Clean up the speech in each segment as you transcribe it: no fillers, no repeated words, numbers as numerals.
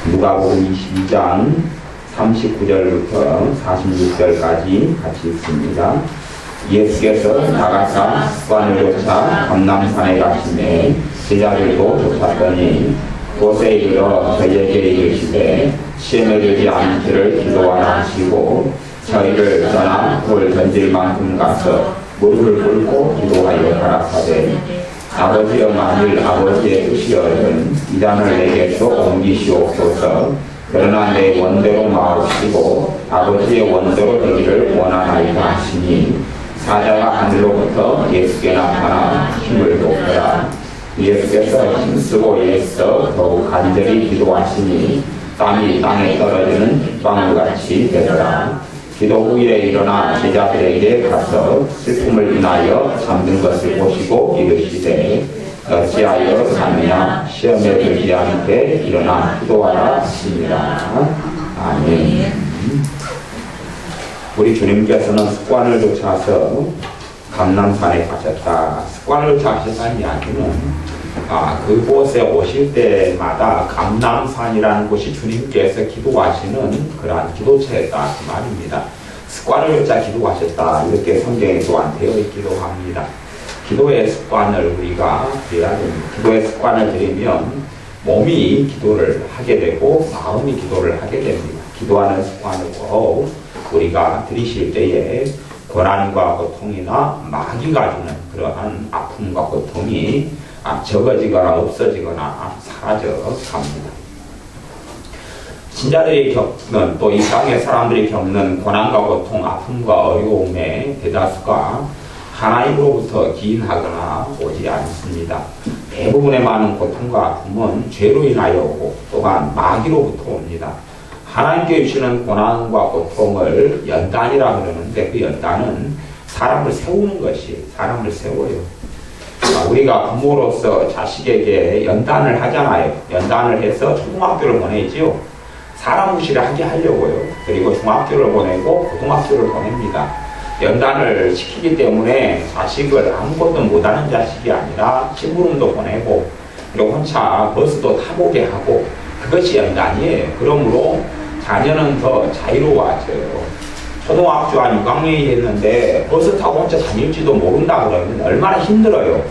누가복음 22장 39절부터 46절까지 같이 읽습니다. 예수께서 나가사 습관을 좇아 감람산에 가시매 제자들도 쫓았더니 곳에 이르러 저희에게 이르시되 시험에 들지 않기를 기도하라 하시고 저희를 떠나 돌 던질 만큼 가서 무릎을 꿇고 기도하여 가라사대 아버지여 만일 아버지의 뜻이여든 이 잔을 내게서 옮기시옵소서. 그러나 내 원대로 마옵시고 아버지의 원대로 되기를 원하나이다 하시니 사자가 하늘로부터 예수께 나타나 힘을 돕더라. 예수께서 힘쓰고 애써 더욱 간절히 기도하시니 땀이 땅에 떨어지는 빗방울같이 되더라. 기도 후에 일어나 제자들에게 가서 슬픔을 인하여 잠든 것을 보시고 이르시되 어찌하여 자느냐 시험에 들지 않게 일어나 기도하라 하시니라. 아멘. 우리 주님께서는 습관을 좇아서 감람산에 가셨다. 습관을 좇으셨다는 이야기는 그곳에 오실 때마다 감람산이라는 곳이 주님께서 기도하시는 그러한 기도처였다 그 말입니다. 습관을 좇아 기도하셨다 이렇게 성경에 또한 되어 있기도 합니다. 기도의 습관을 우리가 들여야 됩니다. 기도의 습관을 들이면 몸이 기도를 하게 되고 마음이 기도를 하게 됩니다. 기도하는 습관을 꼭 우리가 들이실 때에 고난과 고통이나 마귀가 주는 그러한 아픔과 고통이 적어지거나 없어지거나 사라져 갑니다. 신자들이 겪는 또 이 땅의 사람들이 겪는 고난과 고통, 아픔과 어려움의 대다수가 하나님으로부터 기인하거나 오지 않습니다. 대부분의 많은 고통과 아픔은 죄로 인하여 오고 또한 마귀로부터 옵니다. 하나님께 주시는 고난과 고통을 연단이라 그러는데 그 연단은 사람을 세우는 것이 사람을 세워요. 우리가 부모로서 자식에게 연단을 하잖아요. 연단을 해서 초등학교를 보내지요. 사람 무시를 하게 하려고요. 그리고 중학교를 보내고 고등학교를 보냅니다. 연단을 시키기 때문에 자식을 아무것도 못하는 자식이 아니라 심부름도 보내고 그리고 혼자 버스도 타보게 하고 그것이 연단이에요. 그러므로 자녀는 더 자유로워져요. 초등학교 한 6학년이 됐는데 버스 타고 혼자 다닐지도 모른다 그러면 얼마나 힘들어요.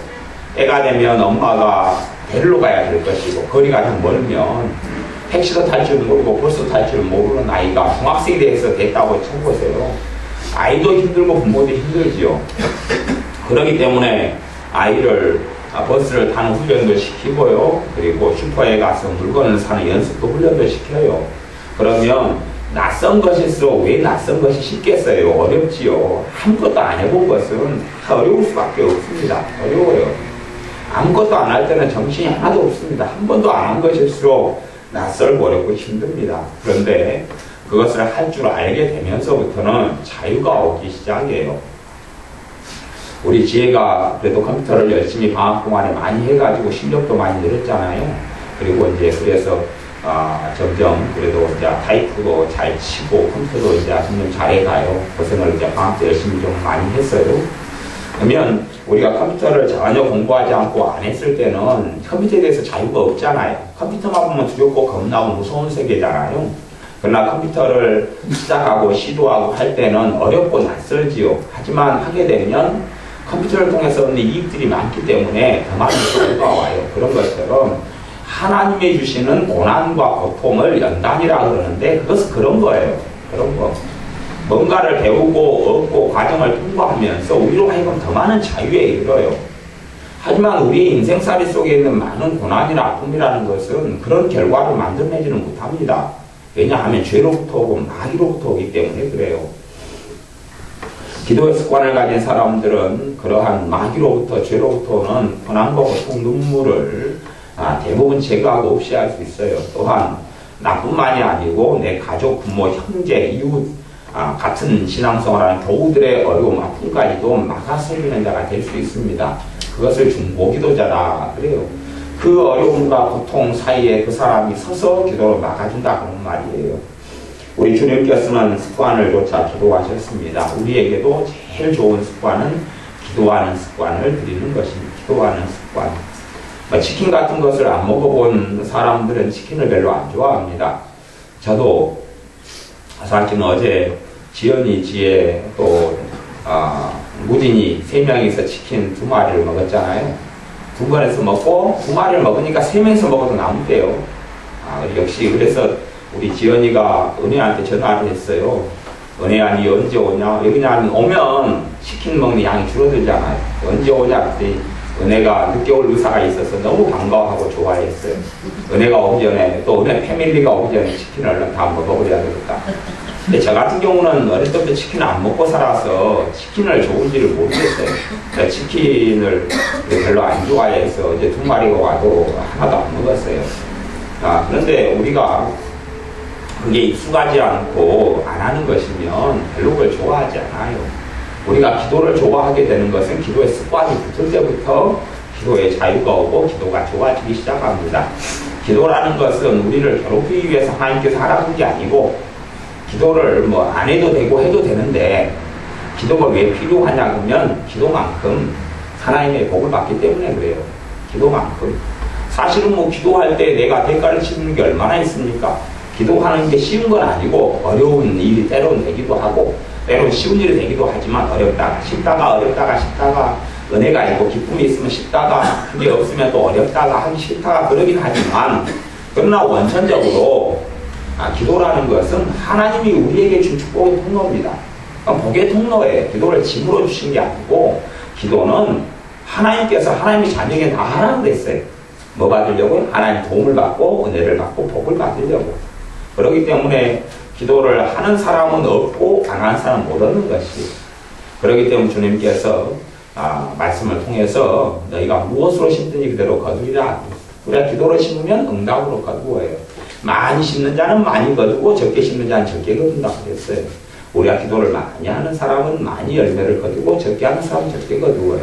애가 되면 엄마가 데리러 가야 될 것이고 거리가 좀 멀면 택시도 탈 줄 모르고 버스도 탈 줄 모르는 아이가 중학생이 돼서 됐다고 쳐보세요. 아이도 힘들고 부모도 힘들지요. 그렇기 때문에 아이를 버스를 타는 훈련도 시키고요. 그리고 슈퍼에 가서 물건을 사는 연습도 훈련도 시켜요. 그러면 낯선 것일수록 왜 낯선 것이 쉽겠어요? 어렵지요. 아무것도 안 해본 것은 다 어려울 수밖에 없습니다. 어려워요. 아무것도 안 할 때는 정신이 하나도 없습니다. 한 번도 안 한 것일수록 낯설고 어렵고 힘듭니다. 그런데 그것을 할 줄 알게 되면서부터는 자유가 오기 시작해요. 우리 지혜가 그래도 컴퓨터를 열심히 방학 동안에 많이 해가지고 실력도 많이 늘었잖아요. 그리고 이제 그래서 점점 그래도 이제 타이프도 잘 치고 컴퓨터도 이제 점점 잘해가요. 고생을 이제 방학 때 열심히 좀 많이 했어요. 그러면 우리가 컴퓨터를 전혀 공부하지 않고 안 했을 때는 컴퓨터에 대해서 자유가 없잖아요. 컴퓨터만 보면 두렵고 겁나고 무서운 세계잖아요. 그러나 컴퓨터를 시작하고 시도하고 할 때는 어렵고 낯설지요. 하지만 하게 되면 컴퓨터를 통해서 얻는 이익들이 많기 때문에 더 많은 자유가 와요. 그런 것처럼 하나님이 주시는 고난과 고통을 연단이라 그러는데 그것은 그런 거예요. 그런 거. 뭔가를 배우고 얻고 과정을 통과하면서 우리로 하여금 더 많은 자유에 이르러요. 하지만 우리 인생살이 속에 있는 많은 고난이나 아픔이라는 것은 그런 결과를 만들어내지는 못합니다. 왜냐하면 죄로부터 오고 마귀로부터 오기 때문에 그래요. 기도의 습관을 가진 사람들은 그러한 마귀로부터 죄로부터 오는 고난과 고통 눈물을 대부분 제거하고 없이 할 수 있어요. 또한 나뿐만이 아니고 내 가족, 부모, 형제, 이웃 같은 신앙생활하는 교우들의 어려움, 아픔까지도 막아서기는 자가 될 수 있습니다. 그것을 중보기도자라 그래요. 그 어려움과 고통 사이에 그 사람이 서서 기도로 막아준다 그런 말이에요. 우리 주님께서는 습관을 좇아 기도하셨습니다. 우리에게도 제일 좋은 습관은 기도하는 습관을 드리는 것입니다. 기도하는 습관. 치킨 같은 것을 안 먹어본 사람들은 치킨을 별로 안 좋아합니다. 저도 사실은 어제 지연이, 지혜, 또 무진이 3명이서 치킨 2마리를 먹었잖아요. 2번에서 먹고 2마리를 먹으니까 3명이서 먹어도 남대요. 역시 그래서 우리 지연이가 은혜한테 전화를 했어요. 은혜야, 니 언제 오냐? 여기 오면 치킨 먹는 양이 줄어들잖아요. 언제 오냐? 그랬더니 은혜가 늦게 올 의사가 있어서 너무 반가워하고 좋아했어요. 은혜가 오기 전에, 또 은혜 패밀리가 오기 전에 치킨을 얼른 다 먹어버려야 되겠다. 근데 저 같은 경우는 어릴 때부터 치킨을 안 먹고 살아서 치킨을 좋은지를 모르겠어요. 치킨을 별로 안 좋아해서 이제 2마리가 와도 하나도 안 먹었어요. 그런데 우리가 그게 익숙하지 않고 안 하는 것이면 별로 그걸 좋아하지 않아요. 우리가 기도를 좋아하게 되는 것은 기도의 습관이 붙을 때부터 기도의 자유가 오고 기도가 좋아지기 시작합니다. 기도라는 것은 우리를 괴롭히기 위해서 하나님께서 하라는 게 아니고, 기도를 안 해도 되고 해도 되는데, 기도가 왜 필요하냐 그러면 기도만큼 하나님의 복을 받기 때문에 그래요. 기도만큼. 사실은 기도할 때 내가 대가를 치르는 게 얼마나 있습니까? 기도하는 게 쉬운 건 아니고 어려운 일이 때로는 되기도 하고, 때로는 쉬운 일이 되기도 하지만 어렵다가 쉽다가 어렵다가 쉽다가, 은혜가 있고 기쁨이 있으면 쉽다가, 그게 없으면 또 어렵다가 하기 싫다가 그러긴 하지만, 그러나 원천적으로 기도라는 것은 하나님이 우리에게 준 축복의 통로입니다. 복의 통로에 기도를 짐으로 주신 게 아니고, 기도는 하나님께서 하나님의 자녀에게 다 하라고 그랬어요. 뭐 받으려고요? 하나님 도움을 받고 은혜를 받고 복을 받으려고. 그렇기 때문에 기도를 하는 사람은 얻고 안 하는 사람은 못 얻는 것이. 그렇기 때문에 주님께서 말씀을 통해서 너희가 무엇으로 심든지 그대로 거두리라. 우리가 기도를 심으면 응답으로 거두어요. 많이 심는 자는 많이 거두고 적게 심는 자는 적게 거둔다고 그랬어요. 우리가 기도를 많이 하는 사람은 많이 열매를 거두고 적게 하는 사람은 적게 거두어요.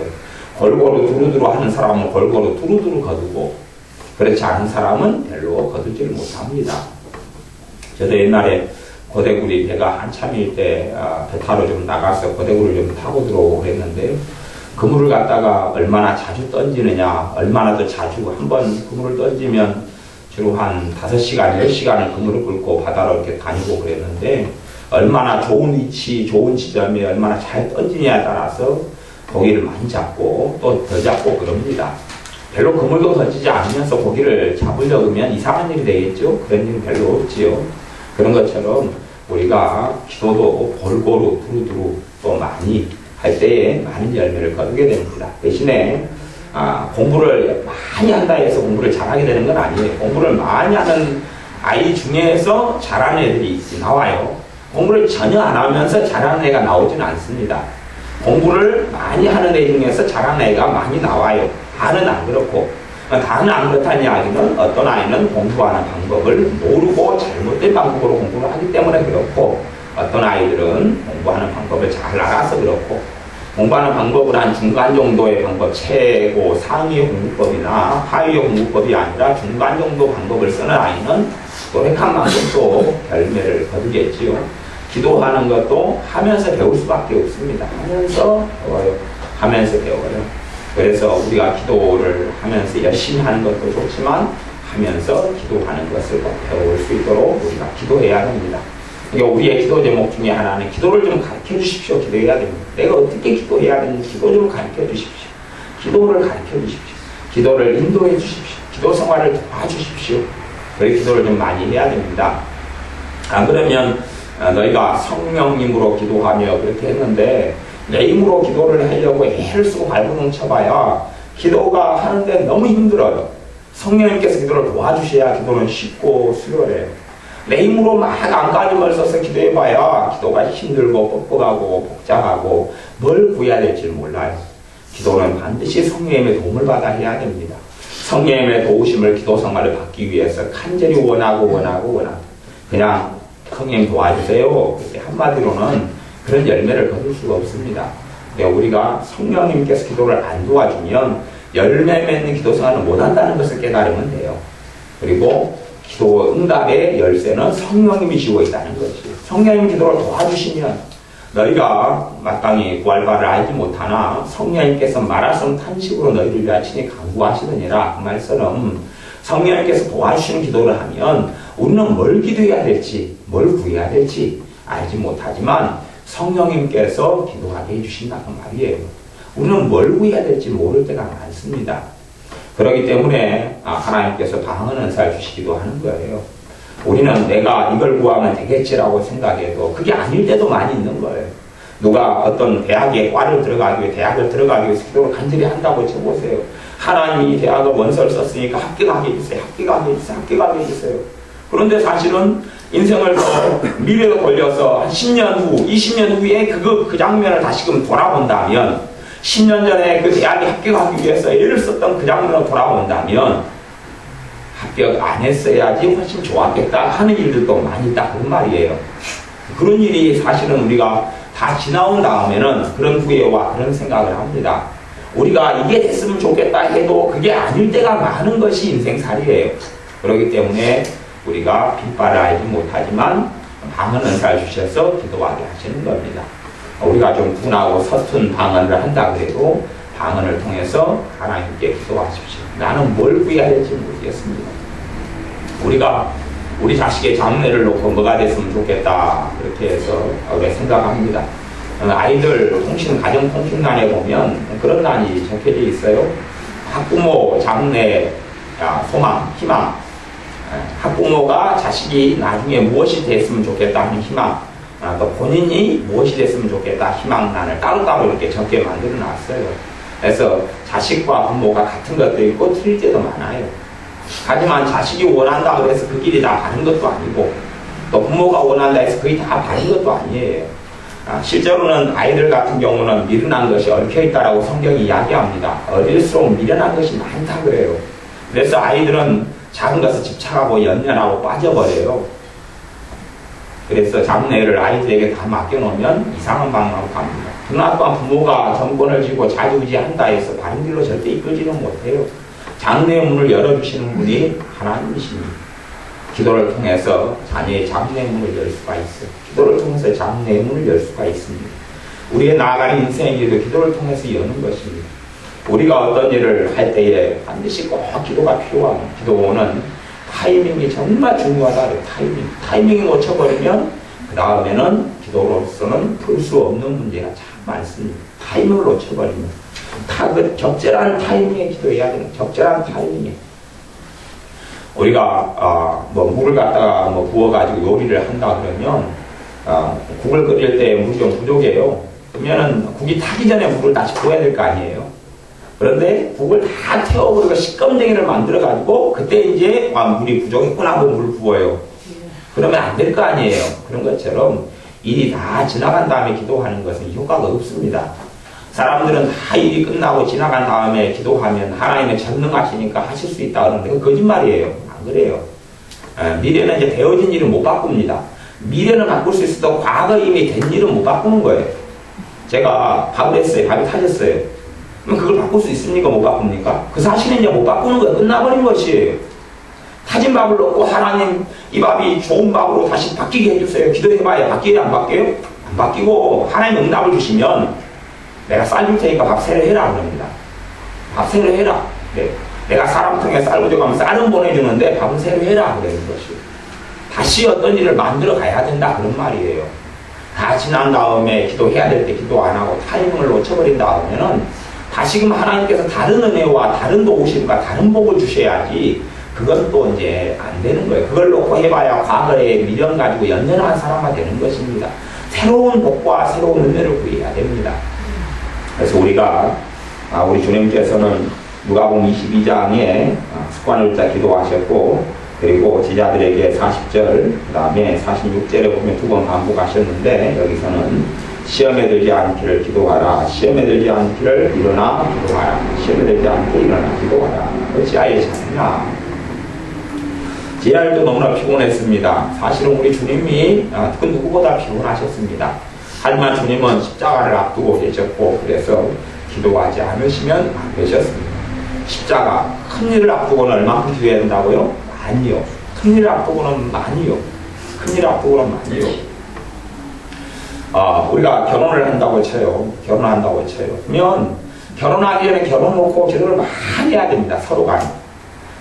골고루 두루두루 하는 사람은 골고루 두루두루 거두고, 그렇지 않은 사람은 별로 거두지를 못합니다. 저도 옛날에 고대구리 배가 한참일 때 배 타러 좀 나가서 고대구리를 좀 타고 들어오고 했는데, 그물을 갖다가 얼마나 자주 던지느냐, 얼마나 더 자주 한 번 그물을 던지면 주로 한 5시간, 10시간을 그물을 끌고 바다로 이렇게 다니고 그랬는데, 얼마나 좋은 위치, 좋은 지점에 얼마나 잘 던지냐에 따라서 고기를 많이 잡고 또 더 잡고 그럽니다. 별로 그물도 던지지 않으면서 고기를 잡으려고 하면 이상한 일이 되겠죠? 그런 일은 별로 없지요. 그런 것처럼 우리가 기도도 골고루 두루두루 또 많이 할 때에 많은 열매를 거두게 됩니다. 대신에 공부를 많이 한다 해서 공부를 잘하게 되는 건 아니에요. 공부를 많이 하는 아이 중에서 잘하는 애들이 나와요. 공부를 전혀 안 하면서 잘하는 애가 나오지는 않습니다. 공부를 많이 하는 애 중에서 잘하는 애가 많이 나와요. 다는 안 그렇고. 다는 안 그렇다는 이야기는 어떤 아이는 공부하는 방법을 모르고 잘못된 방법으로 공부를 하기 때문에 그렇고, 어떤 아이들은 공부하는 방법을 잘 알아서 그렇고, 공부하는 방법은 한 중간 정도의 방법, 최고 상위의 공부법이나 하위의 공부법이 아니라 중간 정도 방법을 쓰는 아이는 노력한 만큼 또 열매를 거두겠지요. 기도하는 것도 하면서 배울 수밖에 없습니다. 하면서 배워요. 하면서 배워요. 그래서 우리가 기도를 하면서 열심히 하는 것도 좋지만, 하면서 기도하는 것을 배울 수 있도록 우리가 기도해야 됩니다. 그러니까 우리의 기도 제목 중에 하나는 기도를 좀 가르쳐 주십시오. 기도해야 됩니다. 내가 어떻게 기도해야 되는지 기도 좀 가르쳐 주십시오. 기도를 가르쳐 주십시오. 기도를 인도해 주십시오. 기도 생활을 도와주십시오. 그렇게 기도를 좀 많이 해야 됩니다. 안 그러면 너희가 성령님으로 기도하며 그렇게 했는데, 내 힘으로 기도를 하려고 애를 쓰고 발버둥 쳐봐야 기도가 하는데 너무 힘들어요. 성령님께서 기도를 도와주셔야 기도는 쉽고 수월해요. 내 힘으로 막 안간힘을 써서 기도해봐야 기도가 힘들고 뻑뻑하고 복잡하고 뭘 구해야 될지 몰라요. 기도는 반드시 성령님의 도움을 받아 해야 됩니다. 성령님의 도우심을 기도 생활을 받기 위해서 간절히 원하고 그냥 성령 도와주세요. 그렇게 한마디로는 그런 열매를 거둘 수가 없습니다. 우리가 성령님께서 기도를 안 도와주면 열매 맺는 기도 생활을 못한다는 것을 깨달으면 돼요. 그리고 기도 응답의 열쇠는 성령님이 쥐고 있다는 것이에요. 성령님 기도를 도와주시면 너희가 마땅히 부활바를 알지 못하나 성령님께서 말하신 탄식으로 너희를 위하여 친히 간구하시느니라. 그 말처럼 성령님께서 도와주시는 기도를 하면 우리는 뭘 기도해야 될지, 뭘 구해야 될지 알지 못하지만 성령님께서 기도하게 해주신다는 말이에요. 우리는 뭘 구해야 될지 모를 때가 많습니다. 그렇기 때문에 하나님께서 방언 은사를 주시기도 하는 거예요. 우리는 내가 이걸 구하면 되겠지라고 생각해도 그게 아닐 때도 많이 있는 거예요. 누가 어떤 대학에 과를 들어가기 위해 대학을 들어가기 위해서 기도를 간절히 한다고 쳐보세요. 하나님이 이 대학을 원서를 썼으니까 합격하게 해주세요. 합격하게 해주세요. 합격하게 해주세요. 그런데 사실은 인생을 더 미래로 돌려서 한 10년 후, 20년 후에 그 장면을 다시금 돌아본다면 10년 전에 그 대학에 합격하기 위해서 애를 썼던 그 장면을 돌아본다면 합격 안 했어야지 훨씬 좋았겠다 하는 일들도 많이 있다 그런 말이에요. 그런 일이 사실은 우리가 다 지나온 다음에는 그런 후회와 그런 생각을 합니다. 우리가 이게 됐으면 좋겠다 해도 그게 아닐 때가 많은 것이 인생살이에요. 그렇기 때문에 우리가 빈발을 알지 못하지만 방언 은사를 주셔서 기도하게 하시는 겁니다. 우리가 좀 둔하고 서툰 방언을 한다 그래도 방언을 통해서 하나님께 기도하십시오. 나는 뭘 구해야 될지 모르겠습니다. 우리가 우리 자식의 장래를 놓고 뭐가 됐으면 좋겠다 그렇게 해서 생각합니다. 아이들 가정 통신란에 보면 그런 난이 적혀져 있어요. 학부모 장래 소망, 희망. 학부모가 자식이 나중에 무엇이 됐으면 좋겠다 하는 희망, 또 본인이 무엇이 됐으면 좋겠다 희망란을 따로따로 이렇게 적게 만들어 놨어요. 그래서 자식과 부모가 같은 것도 있고 틀릴 때도 많아요. 하지만 자식이 원한다고 해서 그 길이 다 바른 것도 아니고 또 부모가 원한다 해서 그게 다 바른 것도 아니에요. 실제로는 아이들 같은 경우는 미련한 것이 얽혀있다라고 성경이 이야기합니다. 어릴수록 미련한 것이 많다 그래요. 그래서 아이들은 작은 것에 집착하고 연연하고 빠져버려요. 그래서 장래를 아이들에게 다 맡겨놓으면 이상한 방향으로 갑니다. 그러나 또한 부모가 정권을 쥐고 자유의지한다 해서 바른 길로 절대 이끌지는 못해요. 장래의 문을 열어주시는 분이 하나님이십니다. 기도를 통해서 자녀의 장래의 문을 열 수가 있어요. 기도를 통해서 장래의 문을 열 수가 있습니다. 우리의 나아가는 인생의 길도 기도를 통해서 여는 것입니다. 우리가 어떤 일을 할 때에 반드시 꼭 기도가 필요합니다. 기도는 타이밍이 정말 중요하다. 타이밍이 놓쳐버리면 그 다음에는 기도로서는 풀 수 없는 문제가 참 많습니다. 타이밍을 놓쳐버리면 적절한 타이밍에 기도해야 되는 적절한 타이밍에 우리가 물을 갖다가 부어가지고 요리를 한다 그러면 국을 끓일 때 물이 좀 부족해요. 그러면은 국이 타기 전에 물을 다시 부어야 될 거 아니에요. 그런데 국을 다 태워버리고 시꺼먼쟁이를 만들어가지고 그때 이제 물이 부족했구나 하고 물을 부어요. 그러면 안 될 거 아니에요. 그런 것처럼 일이 다 지나간 다음에 기도하는 것은 효과가 없습니다. 사람들은 다 일이 끝나고 지나간 다음에 기도하면 하나님의 전능하시니까 하실 수 있다 그러는데 그건 거짓말이에요. 안 그래요. 미래는 이제 되어진 일을 못 바꿉니다. 미래는 바꿀 수 있어도 과거 이미 된 일은 못 바꾸는 거예요. 제가 밥을 했어요. 밥이 타졌어요. 그럼 그걸 바꿀 수 있습니까? 못 바꿉니까? 그 사실은 이제 못 바꾸는 거예요. 끝나버린 것이에요. 타진 밥을 넣고 하나님 이 밥이 좋은 밥으로 다시 바뀌게 해주세요. 기도해봐야 바뀌어요? 안 바뀌어요? 안 바뀌고 하나님 응답을 주시면 내가 쌀 줄 테니까 밥 세를 해라 그럽니다. 밥 세를 해라. 네. 내가 사람 통해 쌀 가져가면 쌀은 보내주는데 밥은 세를 해라 그러는 것이. 다시 어떤 일을 만들어 가야 된다 그런 말이에요. 다 지난 다음에 기도해야 될 때 기도 안 하고 타이밍을 놓쳐버린 다음에는 다시금 하나님께서 다른 은혜와 다른 도우심과 다른 복을 주셔야지 그건 또 이제 안 되는 거예요. 그걸 놓고 해봐야 과거에 미련 가지고 연연한 사람만 되는 것입니다. 새로운 복과 새로운 은혜를 구해야 됩니다. 그래서 우리가 우리 주님께서는 누가복음 22장에 습관을자 기도하셨고 그리고 제자들에게 40절 그 다음에 46절에 보면 두 번 반복하셨는데 여기서는 시험에 들지 않기를 기도하라. 시험에 들지 않기를 일어나 기도하라. 시험에 들지 않기를 일어나 기도하라. 어찌하여 자느냐. 제자들도 너무나 피곤했습니다. 사실은 우리 주님이 그 누구보다 피곤하셨습니다. 하지만 주님은 십자가를 앞두고 계셨고 그래서 기도하지 않으시면 안 되셨습니다. 십자가 큰 일을 앞두고는 얼마큼 기도해야 된다고요? 많이요. 큰 일을 앞두고는 많이요. 큰 일을 앞두고는 많이요. 우리가 결혼을 한다고 쳐요. 결혼한다고 쳐요. 그러면 결혼하기 전에 결혼 놓고 기도를 많이 해야 됩니다. 서로 간에.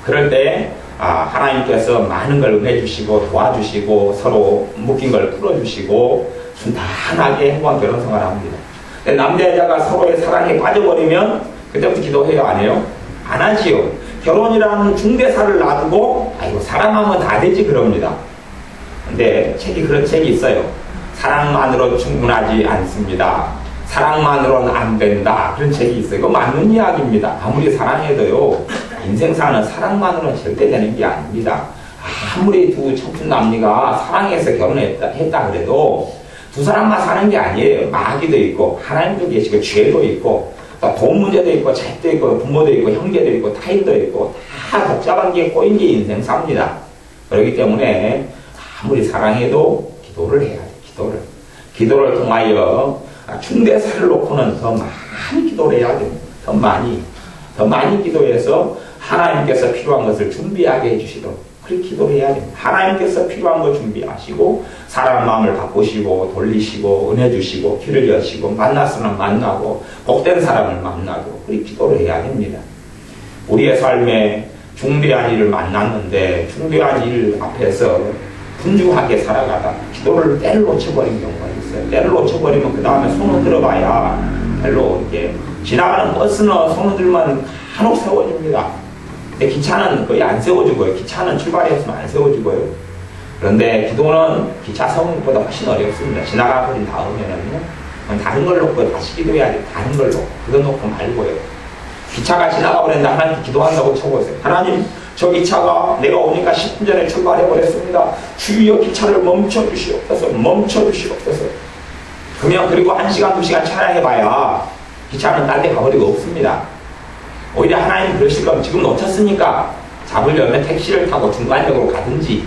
그럴 때 하나님께서 많은 걸 응해주시고 도와주시고 서로 묶인 걸 풀어주시고 순탄하게 행복한 결혼 생활을 합니다. 근데 남자 여자가 서로의 사랑에 빠져버리면 그때부터 기도해요? 안 해요? 안 하지요. 결혼이라는 중대사를 놔두고 아이고 사랑하면 다 되지 그럽니다. 근데 그런 책이 있어요. 사랑만으로 충분하지 않습니다. 사랑만으로는 안 된다. 그런 책이 있어요. 이거 맞는 이야기입니다. 아무리 사랑해도요. 인생사는 사랑만으로는 절대 되는 게 아닙니다. 아무리 두 청춘 남녀가 사랑해서 결혼했다 그래도 두 사람만 사는 게 아니에요. 마귀도 있고 하나님도 계시고 죄도 있고 돈 문제도 있고 책도 있고 부모도 있고 형제도 있고 타인도 있고 다 복잡한 게 꼬인 게 인생사입니다. 그렇기 때문에 아무리 사랑해도 기도를 해야 돼요. 기도를 통하여 중대사를 놓고는 더 많이 기도를 해야 됩니다. 더 많이 기도해서 하나님께서 필요한 것을 준비하게 해주시도록 그렇게 기도를 해야 됩니다. 하나님께서 필요한 걸 준비하시고 사람 마음을 바꾸시고 돌리시고 은혜 주시고 길을 여시고 만났으면 만나고 복된 사람을 만나고 그렇게 기도를 해야 됩니다. 우리의 삶에 중대한 일을 만났는데 중대한 일 앞에서 분주하게 살아가다 기도를 때를 놓쳐버린 경우가 있어요. 때를 놓쳐버리면 그 다음에 손을 들어봐야 별로 이렇게 지나가는 버스는 손을 들면 간혹 세워집니다. 근데 기차는 거의 안 세워지고요. 기차는 출발이 없으면 안 세워지고요. 그런데 기도는 기차 세우는 것보다 훨씬 어렵습니다. 지나가버린 다음에는요. 다른 걸 놓고 다시 기도해야 돼요. 다른 걸로. 그거 놓고 말고요. 기차가 지나가버렸는데 하나님께 기도한다고 쳐보세요. 하나님 저 기차가 내가 오니까 10분 전에 출발해버렸습니다. 주여 기차를 멈춰주시옵소서. 그러면 그리고 1시간 2시간 차량해봐야 기차는 딴 데 가버리고 없습니다. 오히려 하나님 그러실 거면 지금 놓쳤으니까 잡으려면 택시를 타고 중간역으로 가든지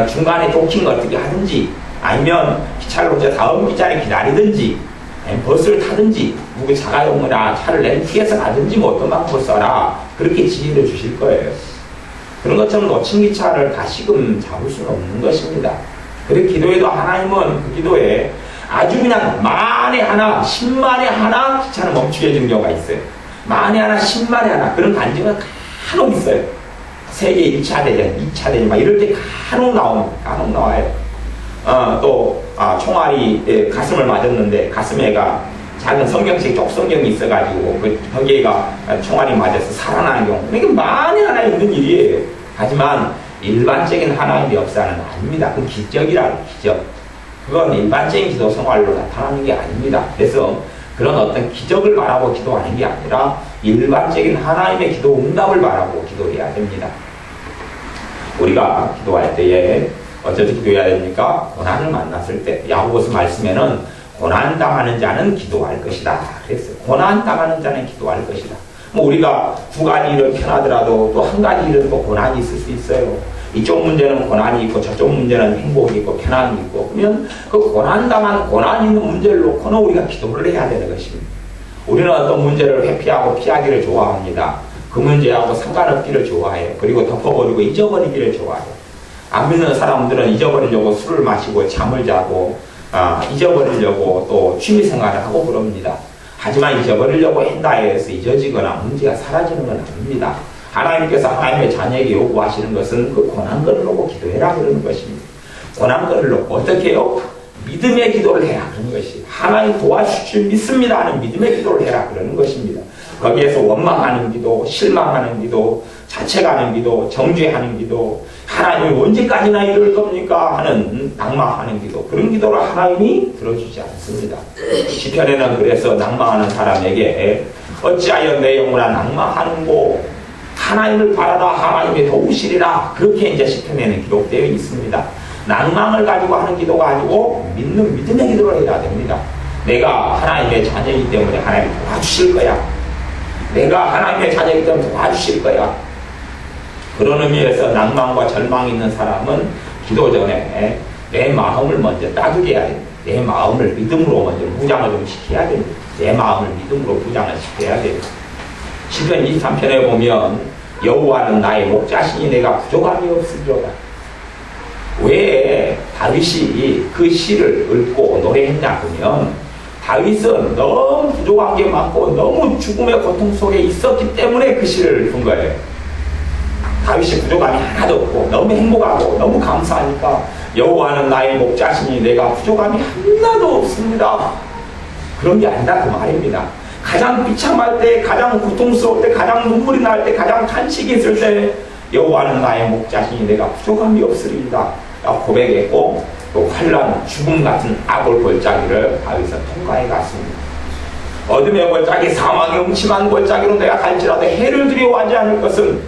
중간에 도킹 어떻게 하든지 아니면 기차를 놓쳐 다음 기차를 기다리든지 아니면 버스를 타든지 누구 자가용이나 차를 렌트해서 가든지 뭐 어떤 방법을 써라 그렇게 지혜를 주실 거예요. 그런 것처럼 놓친 기차를 다시금 잡을 수는 없는 것입니다. 그래서 기도에도 하나님은 그 기도에 아주 그냥 만에 하나 10만에 하나 기차는 멈추게 해주는 경우가 있어요. 만에 하나 10만에 하나 그런 간증은 간혹 있어요. 세계 1차 대전 2차 대전 막 이럴 때 간혹 나와요. 총알이 가슴을 맞았는데 가슴에가 작은 성경책 쪽성경이 있어가지고 거기에가 총알이 맞아서 살아나는 경우 이게 만에 하나 있는 일이에요. 하지만 일반적인 하나님의 역사는 아닙니다. 그건 기적이라는 기적. 그건 일반적인 기도 생활로 나타나는 게 아닙니다. 그래서 그런 어떤 기적을 바라고 기도하는 게 아니라 일반적인 하나님의 기도 응답을 바라고 기도해야 됩니다. 우리가 기도할 때에 어떻게 기도해야 됩니까? 고난을 만났을 때 야고보서 말씀에는 고난당하는 자는 기도할 것이다. 그랬어요. 고난당하는 자는 기도할 것이다. 우리가 두 가지 일을 편하더라도 또 한 가지 일은 또 고난이 있을 수 있어요. 이쪽 문제는 고난이 있고 저쪽 문제는 행복이 있고 편안이 있고 그러면 그 고난 있는 문제를 놓고는 우리가 기도를 해야 되는 것입니다. 우리는 어떤 문제를 회피하고 피하기를 좋아합니다. 그 문제하고 상관없기를 좋아해요. 그리고 덮어버리고 잊어버리기를 좋아해요. 안 믿는 사람들은 잊어버리려고 술을 마시고 잠을 자고 잊어버리려고 또 취미생활을 하고 그럽니다. 하지만 잊어버리려고 한다 해서 잊어지거나 문제가 사라지는 건 아닙니다. 하나님께서 하나님의 자녀에게 요구하시는 것은 그 고난거를 놓고 기도해라 그러는 것입니다. 고난거를 놓고 어떻게 해요? 믿음의 기도를 해라 그러는 것이 하나님 도와주실 줄 믿습니다 하는 믿음의 기도를 해라 그러는 것입니다. 거기에서 원망하는 기도, 실망하는 기도, 자책하는 기도, 정죄하는 기도, 하나님이 언제까지나 이럴 겁니까 하는 낙망하는 기도, 그런 기도를 하나님이 들어주지 않습니다. 시편에는 그래서 낙망하는 사람에게 어찌하여 내 영혼아 낙망하는고 하나님을 바라다 하나님이 도우시리라 그렇게 이제 시편에는 기록되어 있습니다. 낭망을 가지고 하는 기도가 아니고 믿음의 기도를 해야 됩니다. 내가 하나님의 자녀이기 때문에 하나님이 도와주실 거야. 내가 하나님의 자녀이기 때문에 도와주실 거야. 그런 의미에서 낭망과 절망이 있는 사람은 기도 전에 내 마음을 먼저 따두게 해야 됩니다. 내 마음을 믿음으로 먼저 무장을 좀 시켜야 됩니다. 내 마음을 믿음으로 무장을 시켜야 됩니다. 시편 23편에 보면 여호와는 나의 목자시니 내가 부족함이 없으리로다. 왜 다윗이 그 시를 읽고 노래했냐 하면 다윗은 너무 부족한 게 많고 너무 죽음의 고통 속에 있었기 때문에 그 시를 읽은 거예요. 다윗이 부족함이 하나도 없고 너무 행복하고 너무 감사하니까 여호와는 나의 목자시니 내가 부족함이 하나도 없습니다. 그런 게 아니다 그 말입니다. 가장 비참할 때, 가장 고통스러울 때, 가장 눈물이 날 때, 가장 탄식이 있을 때 여호와는 나의 목자시니 내가 부족함이 없으리이다 고백했고 또 환난, 죽음 같은 악을 골짜기를 다윗은 통과해 갔습니다. 어둠의 골짜기, 사망의 음침한 골짜기로 내가 갈지라도 해를 두려워하지 않을 것은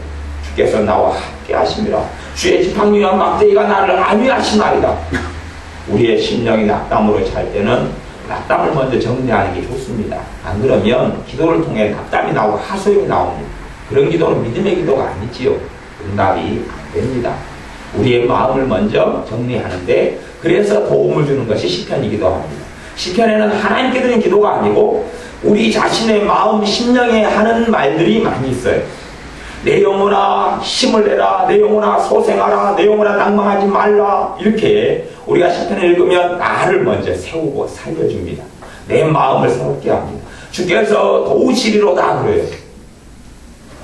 주께서 나와 함께 하심이라. 주의 지팡이와 막대기가 나를 안위하시나이다. 우리의 심령이 낙담으로 찰 때는 낙담을 먼저 정리하는 게 좋습니다. 안 그러면 기도를 통해 낙담이 나오고 하소연이 나옵니다. 그런 기도는 믿음의 기도가 아니지요. 응답이 안 됩니다. 우리의 마음을 먼저 정리하는데 그래서 도움을 주는 것이 시편이기도 합니다. 시편에는 하나님께 드린 기도가 아니고 우리 자신의 마음, 심령에 하는 말들이 많이 있어요. 내 영혼아 힘을 내라, 내 영혼아 소생하라, 내 영혼아 낭망하지 말라. 이렇게 우리가 시편을 읽으면 나를 먼저 세우고 살려줍니다. 내 마음을 새롭게 합니다. 주께서 도우시리로다 그래요.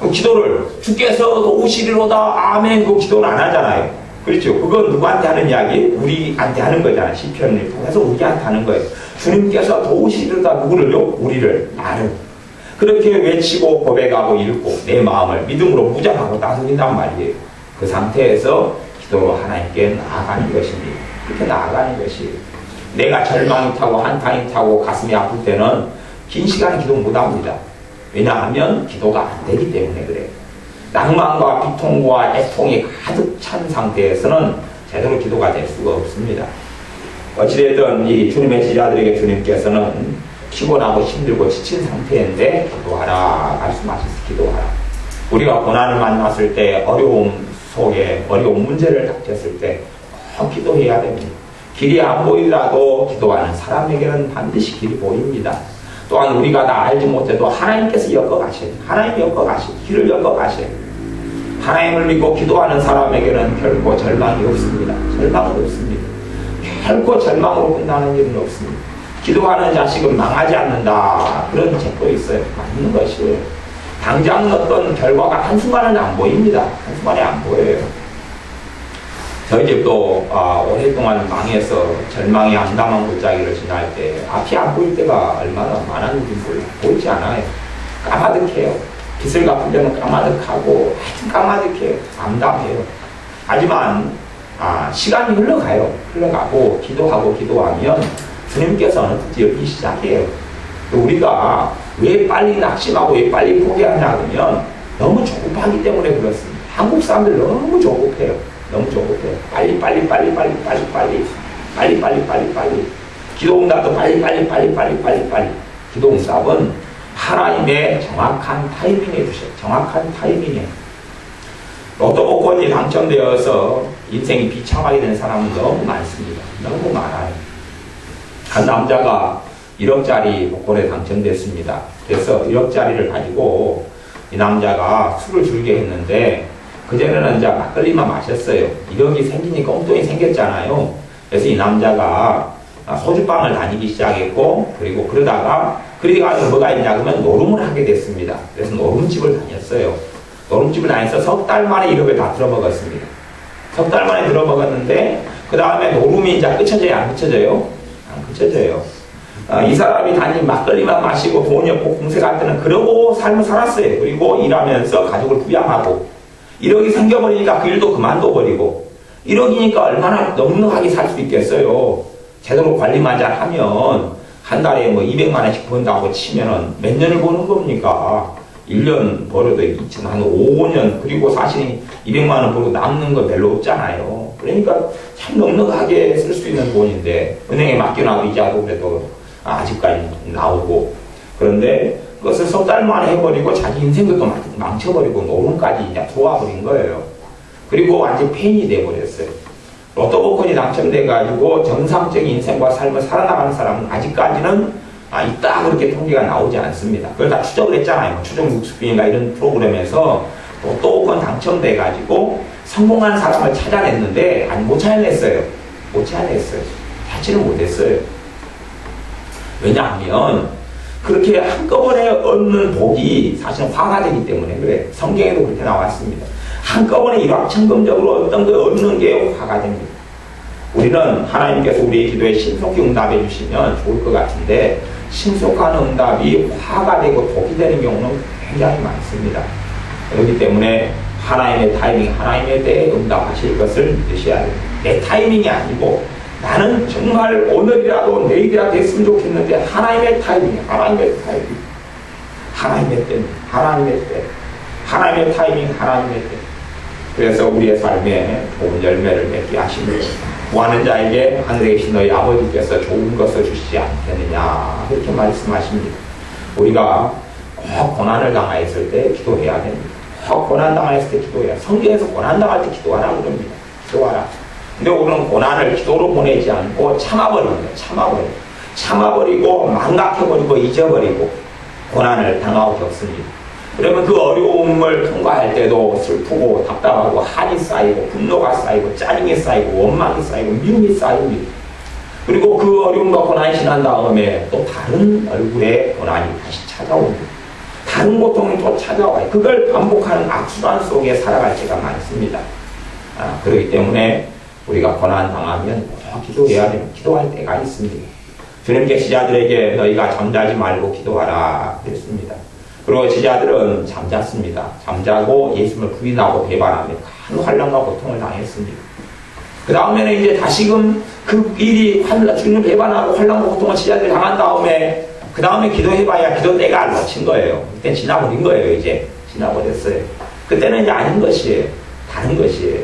그 기도를 주께서 도우시리로다 아멘 그 기도를 안 하잖아요. 그렇죠. 그건 누구한테 하는 이야기? 우리한테 하는 거잖아요. 시편을 통해서 우리한테 하는 거예요. 주님께서 도우시리로다 누구를요? 우리를, 나를. 그렇게 외치고 고백하고 읽고 내 마음을 믿음으로 무장하고 다스린단 말이에요. 그 상태에서 기도로 하나님께 나아가는 것입니다. 그렇게 나아가는 것이에요. 내가 절망이 타고 한탄이 타고 가슴이 아플 때는 긴 시간 기도 못합니다. 왜냐하면 기도가 안 되기 때문에 그래요. 낭만과 비통과 애통이 가득 찬 상태에서는 제대로 기도가 될 수가 없습니다. 어찌되든 이 주님의 지자들에게 주님께서는 피곤하고 힘들고 지친 상태인데 기도하라 말씀하셔서 기도하라. 우리가 고난을 만났을 때 어려움 속에 어려운 문제를 닥쳤을 때 꼭 기도해야 됩니다. 길이 안 보이더라도 기도하는 사람에게는 반드시 길이 보입니다. 또한 우리가 다 알지 못해도 하나님께서 엮어가셔요. 하나님이 엮어가셔요. 길을 엮어가셔요. 하나님을 믿고 기도하는 사람에게는 결코 절망이 없습니다. 절망은 없습니다. 결코 절망으로 끝나는 일은 없습니다. 기도하는 자식은 망하지 않는다. 그런 책도 있어요. 맞는 것이에요. 당장 어떤 결과가 한순간은 안 보입니다. 한순간에 안 보여요. 저희 집도 오랫동안 망해서 절망의 암담한 골짜기를 지날 때 앞이 안 보일 때가 얼마나 많았는지 몰라요. 보이지 않아요. 까마득해요. 빛을 갚을 때는 까마득하고 하여튼 까마득해요. 암담해요. 하지만 시간이 흘러가고 기도하면 주님께서는 드디어 이 시작이에요. 우리가 왜 빨리 낙심하고 왜 빨리 포기하냐 하면 너무 조급하기 때문에 그렇습니다. 한국 사람들 너무 조급해요. 너무 조급해요. 빨리. 기도 응답도 빨리. 기도 응답은 하나님의 정확한 타이밍에 주셔요. 정확한 타이밍에. 로또 복권이 당첨되어서 인생이 비참하게 된 사람은 너무 많습니다. 너무 많아요. 한 남자가 1억짜리 복권에 당첨됐습니다. 그래서 1억짜리를 가지고 이 남자가 술을 줄게 했는데 그전에는 이제 막걸리만 마셨어요. 1억이 생기니까 엉뚱이 생겼잖아요. 그래서 이 남자가 소주방을 다니기 시작했고 그리고 그러다가 뭐가 있냐 그러면 노름을 하게 됐습니다. 그래서 노름집을 다녔어요. 노름집을 다녀서 석 달 만에 1억을 다 들어먹었습니다. 석 달 만에 들어먹었는데 그 다음에 노름이 이제 끝쳐져요? 안 끝쳐져요? 안 끝쳐져요. 이 사람이 단지 막걸리만 마시고 돈이 없고 공세 갈 때는 그러고 삶을 살았어요. 그리고 일하면서 가족을 부양하고 1억이 생겨버리니까 그 일도 그만둬버리고 1억이니까 얼마나 넉넉하게 살 수 있겠어요. 제대로 관리만 잘 하면 한 달에 200만 원씩 번다고 치면은 몇 년을 버는 겁니까? 1년 벌어도 한 5년 그리고 사실 200만 원 벌고 남는 거 별로 없잖아요. 그러니까 참 넉넉하게 쓸 수 있는 돈인데 은행에 맡겨놔도 이자도 그래도 아직까지 나오고 그런데 그것을 석 달 만에 해버리고 자기 인생도 또 망쳐버리고 노름까지 이제 들어와버린 거예요. 그리고 완전 폐인이 돼버렸어요. 로또 복권이 당첨돼가지고 정상적인 인생과 삶을 살아나가는 사람은 아직까지는 있다 그렇게 통계가 나오지 않습니다. 그걸 다 추적을 했잖아요. 추적 60분인가 이런 프로그램에서 로또 복권 당첨돼가지고 성공한 사람을 찾아냈는데 못 찾아냈어요. 못지 않았어요. 하지는 못했어요. 왜냐하면 그렇게 한꺼번에 얻는 복이 사실은 화가 되기 때문에 그래. 성경에도 그렇게 나왔습니다. 한꺼번에 일확천금적으로 어떤 걸 얻는 게 화가 됩니다. 우리는 하나님께서 우리의 기도에 신속히 응답해 주시면 좋을 것 같은데 신속한 응답이 화가 되고 독이 되는 경우는 굉장히 많습니다. 그렇기 때문에 하나님의 타이밍, 하나님에 대해 응답하실 것을 믿으셔야 됩니다. 내 타이밍이 아니고 나는 정말 오늘이라도 내일이라도 됐으면 좋겠는데 하나님의 타이밍, 하나님의 타이밍, 하나님의 때, 하나님의 때, 하나님의 타이밍, 하나님의 때. 그래서 우리의 삶에 좋은 열매를 맺게 하십니다. 구하는 자에게 하늘에 계신 너희 아버지께서 좋은 것을 주시지 않겠느냐 그렇게 말씀하십니다. 우리가 꼭 고난을 당하였을 때 기도해야 됩니다. 꼭 고난 당하였을 때 기도해야. 성경에서 고난 당할 때 기도하라 그럽니다. 기도하라. 근데 우리는 고난을 기도로 보내지 않고 참아버리는 거예요. 참아버리고 망각해버리고 잊어버리고 고난을 당하고 겪습니다. 그러면 그 어려움을 통과할 때도 슬프고 답답하고 한이 쌓이고 분노가 쌓이고 짜증이 쌓이고 원망이 쌓이고 미움이 쌓입니다. 그리고 그 어려움과 고난이 지난 다음에 또 다른 얼굴의 고난이 다시 찾아옵니다. 다른 고통이 또 찾아와요. 그걸 반복하는 악순환 속에 살아갈 때가 많습니다. 그렇기 때문에 우리가 고난 당하면 기도해야 됩니다. 기도할 때가 있습니다. 주님께 제자들에게 너희가 잠자지 말고 기도하라 그랬습니다. 그리고 제자들은 잠잤습니다. 잠자고 예수님을 부인하고 배반하며 큰 환난과 고통을 당했습니다. 그 다음에는 이제 다시금 그 일이 주님 배반하고 환난과 고통을 제자들이 당한 다음에 그 다음에 기도해봐야 기도 때가 놓친 거예요. 그때 지나버린 거예요. 이제 지나버렸어요. 그때는 이제 아닌 것이에요. 다른 것이에요.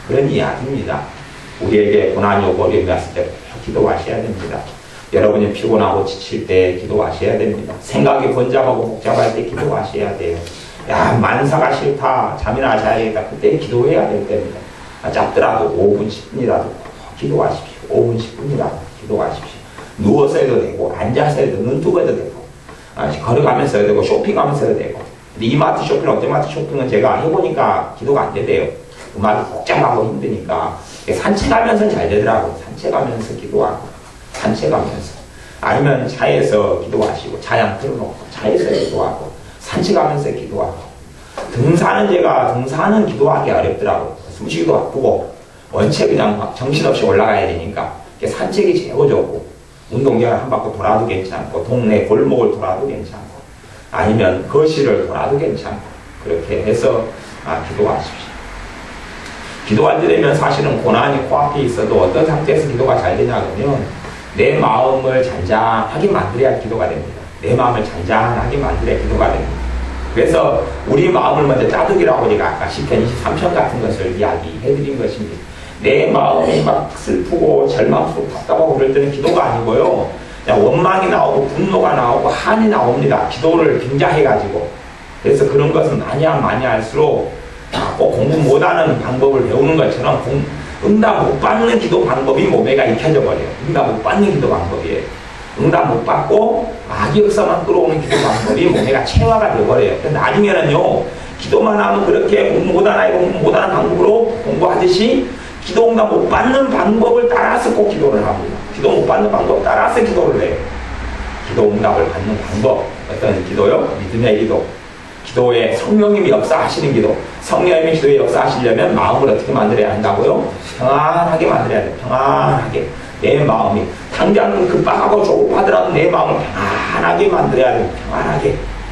그런 이야기입니다. 우리에게 고난이 오고 어려움이 왔을 때 기도하셔야 됩니다. 여러분이 피곤하고 지칠 때 기도하셔야 됩니다. 생각이 번잡하고 복잡할 때 기도하셔야 돼요. 야, 만사가 싫다. 잠이나 자야겠다. 그때 기도해야 될 때입니다. 짧더라도 5분, 10분이라도 기도하십시오. 5분, 10분이라도 기도하십시오. 누워서 해도 되고, 앉아서 해도, 눈 뜨고 해도 되고, 걸어가면서 해도 되고, 쇼핑하면서 해도 되고. 이마트 쇼핑, 롯데마트 쇼핑은 제가 해보니까 기도가 안 되대요. 음악이 복잡하고 힘드니까. 산책하면서 잘 되더라고요. 산책하면서 기도하고. 산책하면서 아니면 차에서 기도하시고 차량 틀어놓고 차에서 기도하고 산책하면서 기도하고 등산은 기도하기 어렵더라고요. 숨쉬기도 바쁘고 원체 그냥 막 정신없이 올라가야 되니까 산책이 제일 좋고 운동장을 한 바퀴 돌아도 괜찮고 동네 골목을 돌아도 괜찮고 아니면 거실을 돌아도 괜찮고 그렇게 해서 기도하십시오. 기도할 때 되면 사실은 고난이 코앞에 있어도 어떤 상태에서 기도가 잘 되냐면 내 마음을 잔잔하게 만들어야 기도가 됩니다. 내 마음을 잔잔하게 만들어야 기도가 됩니다. 그래서 우리 마음을 먼저 따뜻이라고 제가 아까 시편 23편 같은 것을 이야기해드린 것입니다. 내 마음이 막 슬프고 절망스럽고 답답하고 그럴 때는 기도가 아니고요. 그냥 원망이 나오고 분노가 나오고 한이 나옵니다. 기도를 빙자해가지고. 그래서 그런 것은 많이 할수록 꼭 공부 못하는 방법을 배우는 것처럼 응답 못 받는 기도 방법이 몸에가 익혀져 버려요. 응답 못 받는 기도 방법이에요. 응답 못 받고 악의 역사만 끌어오는 기도 방법이 몸에가 체화가 되어버려요. 나중에는요, 기도만 하면 그렇게 공부 못하는 방법으로 공부하듯이 기도 응답 못 받는 방법을 따라서 꼭 기도를 합니다. 기도 못 받는 방법 따라서 기도를 해요. 기도 응답을 받는 방법, 어떤 기도요? 믿음의 기도. 기도에 성령님이 역사하시는 기도. 성령님이 기도에 역사하시려면 마음을 어떻게 만들어야 한다고요? 평안하게 만들어야 돼요. 평안하게. 내 마음이. 당장 급박하고 조급하더라도 내 마음을 평안하게 만들어야 돼요.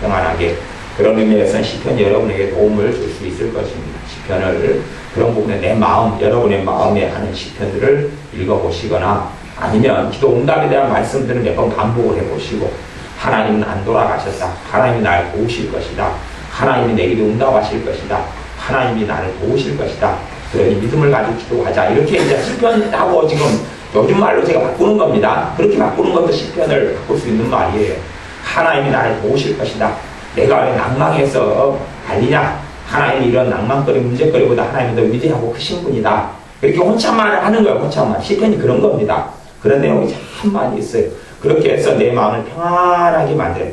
평안하게. 그런 의미에서는 시편이 여러분에게 도움을 줄 수 있을 것입니다. 시편을 그런 부분에 내 마음, 여러분의 마음에 하는 시편들을 읽어보시거나 아니면 기도 응답에 대한 말씀들을 몇 번 반복을 해보시고 하나님은 안 돌아가셨다. 하나님이 나를 도우실 것이다. 하나님이 내 기도 응답하실 것이다. 하나님이 나를 도우실 것이다. 그러니 믿음을 가지고 기도하자. 이렇게 이제 시편하고 지금 요즘 말로 제가 바꾸는 겁니다. 그렇게 바꾸는 것도 시편을 바꿀 수 있는 말이에요. 하나님이 나를 도우실 것이다. 내가 왜 낭망해서 달리냐? 하나님이 이런 낭만거리, 문제거리보다 하나님이 더 위대하고 크신 분이다. 이렇게 혼잣말을 하는 거예요. 혼잣말. 시편이 그런 겁니다. 그런 내용이 참 많이 있어요. 그렇게 해서 내 마음을 평안하게 만들어요.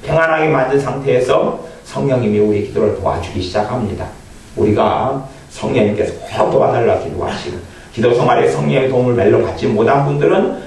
평안하게 만든 상태에서 성령님이 우리 기도를 도와주기 시작합니다. 우리가 성령님께서 꼭 도와달라고 기도하시고 기도 생활에 성령의 도움을 별로 받지 못한 분들은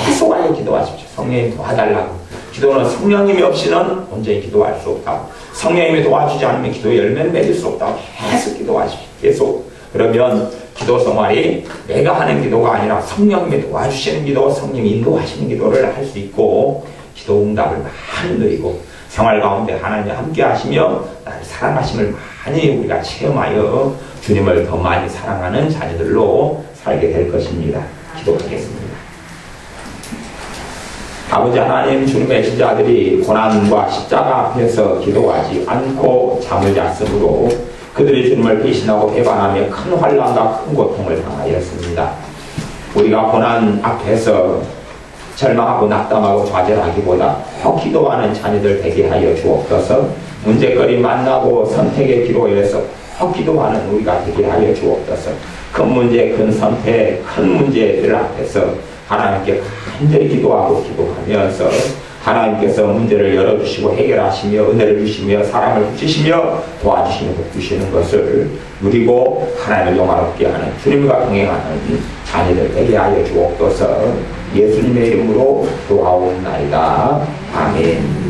계속하여 기도하십시오. 성령님 도와달라고. 기도는 성령님이 없이는 온전히 기도할 수 없다고. 성령님이 도와주지 않으면 기도 열매를 맺을 수 없다고. 계속 기도하십시오. 계속. 그러면 기도 생활이 내가 하는 기도가 아니라 성령님이 도와주시는 기도, 성령이 인도하시는 기도를 할 수 있고 기도 응답을 많이 누리고 생활 가운데 하나님이 함께 하시며 나를 사랑하심을 많이 우리가 체험하여 주님을 더 많이 사랑하는 자녀들로 살게 될 것입니다. 기도하겠습니다. 아버지 하나님, 주님의 제자들이 고난과 십자가 앞에서 기도하지 않고 잠을 잤으므로 그들이 주님을 배신하고 배반하며 큰 환난과 큰 고통을 당하였습니다. 우리가 고난 앞에서 절망하고 낙담하고 좌절하기보다 더 기도하는 자녀들 되게 하여 주옵소서. 문제거리 만나고 선택의 기로에서 더 기도하는 우리가 되게 하여 주옵소서. 큰 문제, 큰 선택, 큰 문제들 앞에서 하나님께 간절히 기도하고 기도하면서 하나님께서 문제를 열어주시고 해결하시며 은혜를 주시며 사랑을 붙이시며 도와주시며 복주시는 것을 누리고 하나님을 영화롭게 하는 주님과 동행하는 자녀들 되게 하여 주옵소서. 예수님의 이름으로 도와옵나이다. 아멘.